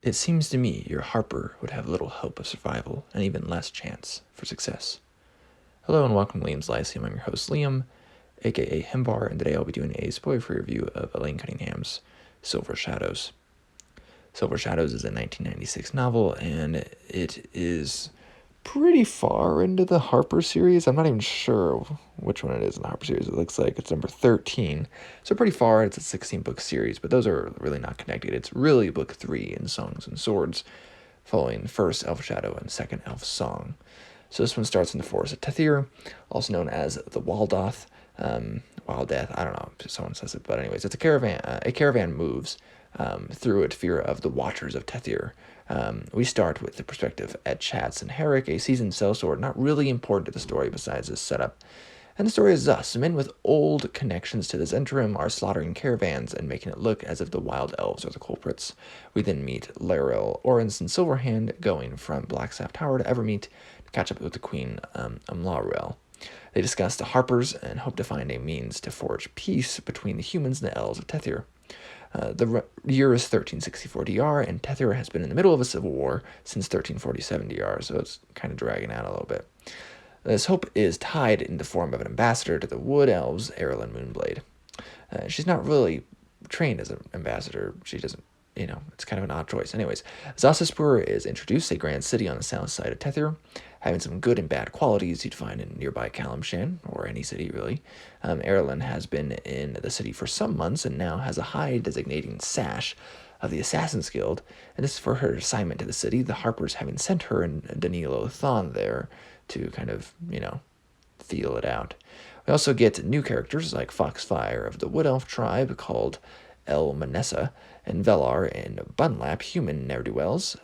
It seems to me your Harper would have little hope of survival and even less chance for success. Hello and welcome to Liam's Lyceum. I'm your host Liam, aka Himbar, and today I'll be doing a spoiler-free review of Elaine Cunningham's Silver Shadows. Silver Shadows is a 1996 novel, and it is pretty far into the Harper series. I'm not even sure which one it is in the Harper series. It looks like it's number 13. So pretty far. It's a 16-book series, but those are really not connected. It's really book 3 in Songs and Swords, following the first Elf Shadow and second Elf Song. So this one starts in the Forest of Tethir, also known as the Waldoth. Wild Death, I don't know if someone says it, but anyways, it's a caravan. A caravan moves through it fear of the Watchers of Tethir. We start with the perspective at Chats and Herrick, a seasoned sellsword, not really important to the story besides this setup. And the story is thus: men with old connections to the Zentrum are slaughtering caravans and making it look as if the wild elves are the culprits. We then meet Laurel, Orens, and Silverhand going from Blackstaff Tower to Evermeet to catch up with the Queen Amlaruel. They discuss the Harpers and hope to find a means to forge peace between the humans and the elves of Tethir. The year is 1364 DR, and Tethir has been in the middle of a civil war since 1347 DR, so it's kind of dragging out a little bit. This hope is tied in the form of an ambassador to the Wood Elves, Erilyn Moonblade. She's not really trained as an ambassador. She doesn't, it's kind of an odd choice. Anyways, Zasaspur is introduced, a grand city on the south side of Tethir, having some good and bad qualities you'd find in nearby Kalimshan, or any city really. Erilyn has been in the city for some months and now has a high designating sash of the Assassin's Guild, and this is for her assignment to the city, the Harpers having sent her and Danilo Thon there to kind of, feel it out. We also get new characters like Foxfire of the Wood Elf tribe called El Manessa, and Velar and Bunlap, human ne'er-do-wells,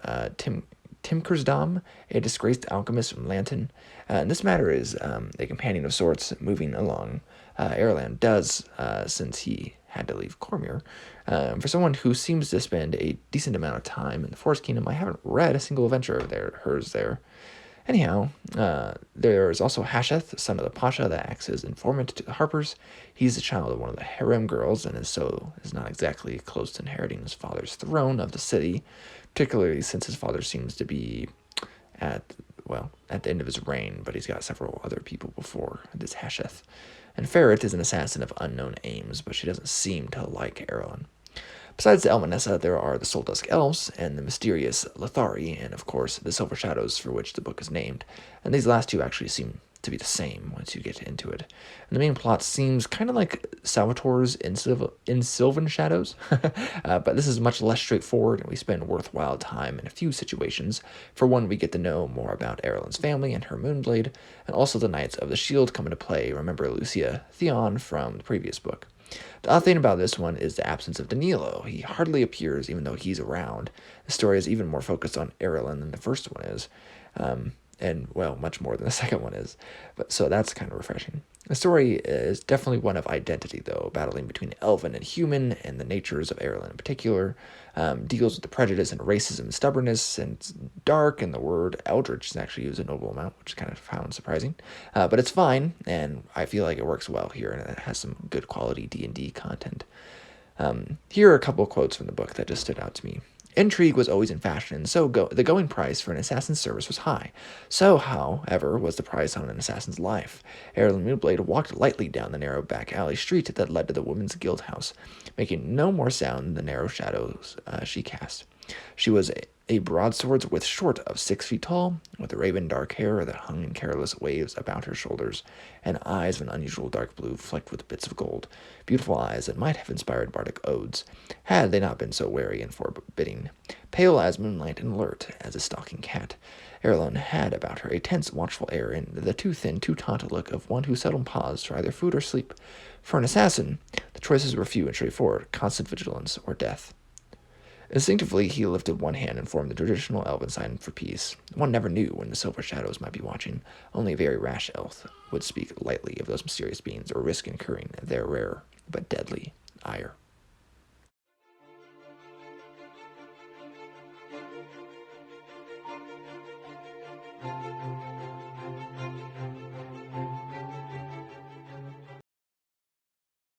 Timkersdam, a disgraced alchemist from Lanton. And this matter is a companion of sorts moving along. Erland does, since he had to leave Cormyr. For someone who seems to spend a decent amount of time in the Forest Kingdom, I haven't read a single adventure of hers there. Anyhow, there's also Hasheth, son of the Pasha, that acts as informant to the Harpers. He's the child of one of the harem girls, and is not exactly close to inheriting his father's throne of the city, particularly since his father seems to be at the end of his reign, but he's got several other people before this Hasheth. And Ferret is an assassin of unknown aims, but she doesn't seem to like Erilyn. Besides the Elmanessa, there are the Soldusk Elves and the mysterious Lethari, and of course the Silver Shadows, for which the book is named. And these last two actually seem to be the same once you get into it. And the main plot seems kind of like Salvatore's in Sylvan Shadows, but this is much less straightforward, and we spend worthwhile time in a few situations. For one, we get to know more about Erilyn's family and her Moonblade, and also the Knights of the Shield come into play. Remember Lucia Theon from the previous book. The odd thing about this one is the absence of Danilo. He hardly appears, even though he's around. The story is even more focused on Erilyn than the first one is, and, much more than the second one is. So that's kind of refreshing. The story is definitely one of identity, though, battling between elven and human, and the natures of Erilyn in particular. Deals with the prejudice and racism and stubbornness, and it's dark, and the word eldritch is actually used a notable amount, which I kind of found surprising. But it's fine, and I feel like it works well here, and it has some good quality D&D content. Here are a couple of quotes from the book that just stood out to me. Intrigue was always in fashion, and so the going price for an assassin's service was high. So, however, was the price on an assassin's life. Erilyn Moonblade walked lightly down the narrow back alley street that led to the women's guild house, making no more sound than the narrow shadows she cast. She was a broadsword with short of 6 feet tall, with raven dark hair that hung in careless waves about her shoulders, and eyes of an unusual dark blue flecked with bits of gold. Beautiful eyes that might have inspired bardic odes, had they not been so wary and forbidding. Pale as moonlight and alert as a stalking cat, Erilyn had about her a tense, watchful air, and the too thin, too taunt look of one who seldom paused for either food or sleep. For an assassin, the choices were few and straightforward: constant vigilance or death. Instinctively, he lifted one hand and formed the traditional elven sign for peace. One never knew when the Silver Shadows might be watching. Only a very rash elf would speak lightly of those mysterious beings or risk incurring their rare but deadly